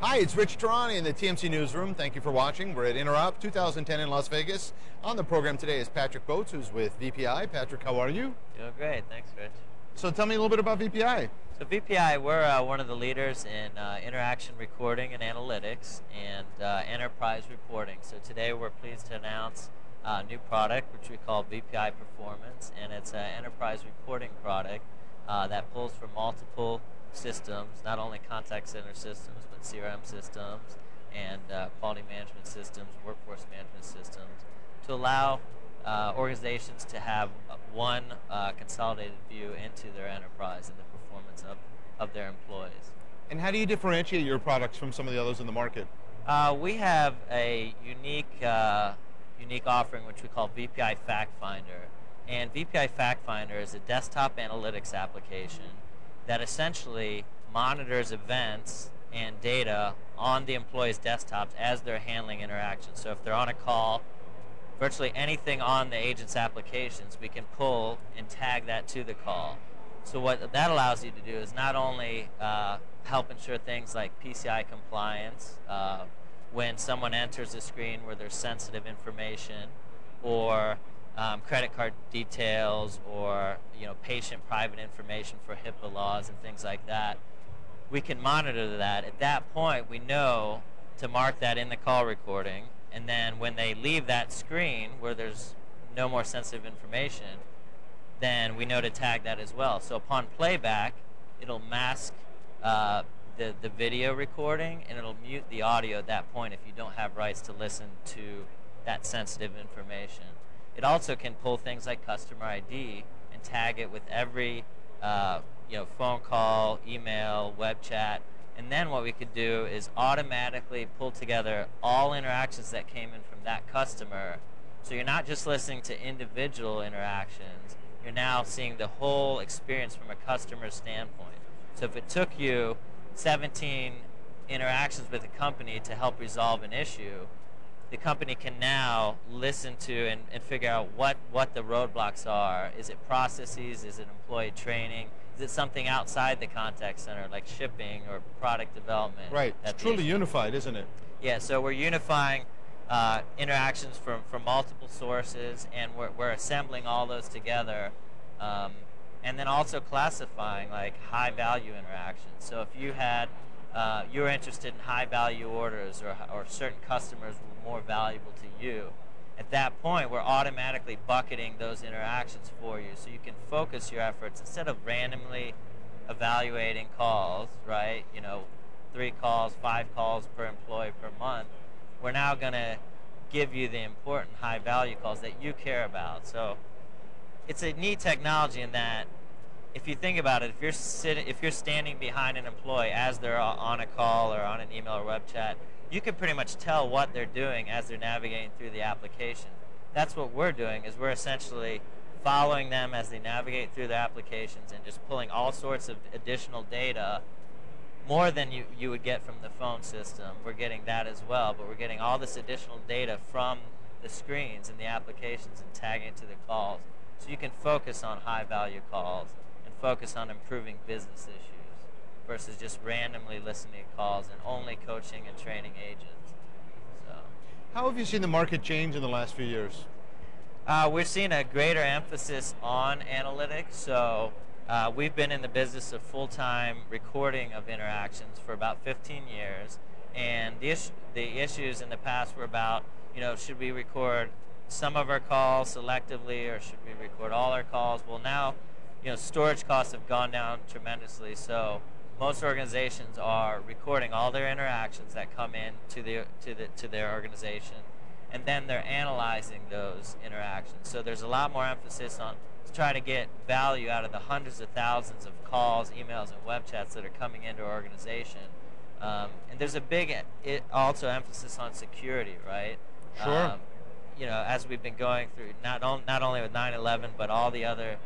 Hi, it's Rich Tehrani in the TMC Newsroom. Thank you for watching. We're at Interop 2010 in Las Vegas. On the program today is Patrick Botz, who's with VPI. Patrick, how are you? Doing great, thanks, Rich. So tell me a little bit about VPI. So VPI, we're one of the leaders in interaction recording and analytics and enterprise reporting. So today we're pleased to announce a new product which we call VPI Performance, and it's an enterprise reporting product that pulls from multiple systems, not only contact center systems, but CRM systems and quality management systems, workforce management systems, to allow organizations to have one consolidated view into their enterprise and the performance of their employees. And how do you differentiate your products from some of the others in the market? We have a unique offering which we call VPI Fact Finder. And VPI Fact Finder is a desktop analytics application that essentially monitors events and data on the employees' desktops as they're handling interactions. So if they're on a call, virtually anything on the agent's applications, we can pull and tag that to the call. So what that allows you to do is not only help ensure things like PCI compliance when someone enters a screen where there's sensitive information, or credit card details, or patient private information for HIPAA laws and things like that. We can monitor that. At that point, we know to mark that in the call recording, and then when they leave that screen where there's no more sensitive information, then we know to tag that as well. So upon playback, it'll mask the video recording, and it'll mute the audio at that point if you don't have rights to listen to that sensitive information. It also can pull things like customer ID and tag it with every phone call, email, web chat. And then what we could do is automatically pull together all interactions that came in from that customer. So you're not just listening to individual interactions, you're now seeing the whole experience from a customer's standpoint. So if it took you 17 interactions with a company to help resolve an issue, the company can now listen to and figure out what the roadblocks are. Is it processes? Is it employee training? Is it something outside the contact center, like shipping or product development? Right. It's truly unified, isn't it? Yeah, so we're unifying interactions from multiple sources, and we're assembling all those together, and then also classifying like high-value interactions. So if you had you're interested in high-value orders, or certain customers were more valuable to you, at that point we're automatically bucketing those interactions for you, so you can focus your efforts instead of randomly evaluating calls, right? 3 calls, 5 calls per employee per month. We're now going to give you the important high-value calls that you care about. So it's a neat technology in that, if you think about it, if you're standing behind an employee as they're on a call or on an email or web chat, you can pretty much tell what they're doing as they're navigating through the application. That's what we're doing, is we're essentially following them as they navigate through the applications and just pulling all sorts of additional data, more than you would get from the phone system. We're getting that as well, but we're getting all this additional data from the screens and the applications and tagging it to the calls. So you can focus on high-value calls and focus on improving business issues versus just randomly listening to calls and only coaching and training agents. So, how have you seen the market change in the last few years? We're seeing a greater emphasis on analytics. So we've been in the business of full-time recording of interactions for about 15 years, and the issues in the past were about, should we record some of our calls selectively, or should we record all our calls? Well, now, storage costs have gone down tremendously, so most organizations are recording all their interactions that come in to their organization, and then they're analyzing those interactions. So there's a lot more emphasis on to try to get value out of the hundreds of thousands of calls, emails, and web chats that are coming into our organization. And there's a big also emphasis on security, right? Sure. As we've been going through, not only with 9/11, but all the other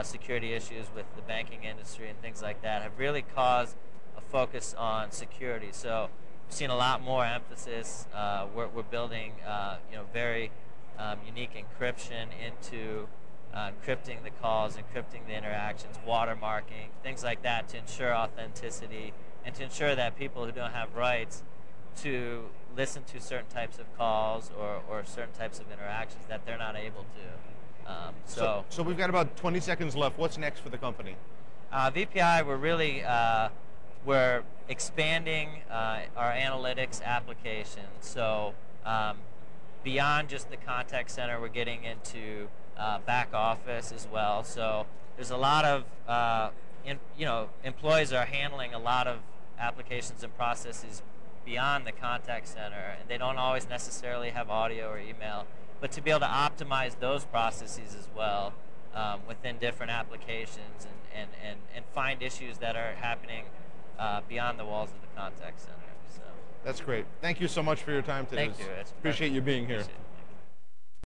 security issues with the banking industry and things like that have really caused a focus on security. So we've seen a lot more emphasis. We're building very unique encryption into encrypting the calls, encrypting the interactions, watermarking, things like that to ensure authenticity and to ensure that people who don't have rights to listen to certain types of calls or certain types of interactions that they're not able to. So we've got about 20 seconds left. What's next for the company? VPI, we're expanding our analytics application. So beyond just the contact center, we're getting into back office as well. So there's a lot of employees are handling a lot of applications and processes beyond the contact center, and they don't always necessarily have audio or email. But to be able to optimize those processes as well within different applications and find issues that are happening beyond the walls of the contact center. So that's great. Thank you so much for your time today. Thank you. Appreciate you being here. Appreciate it.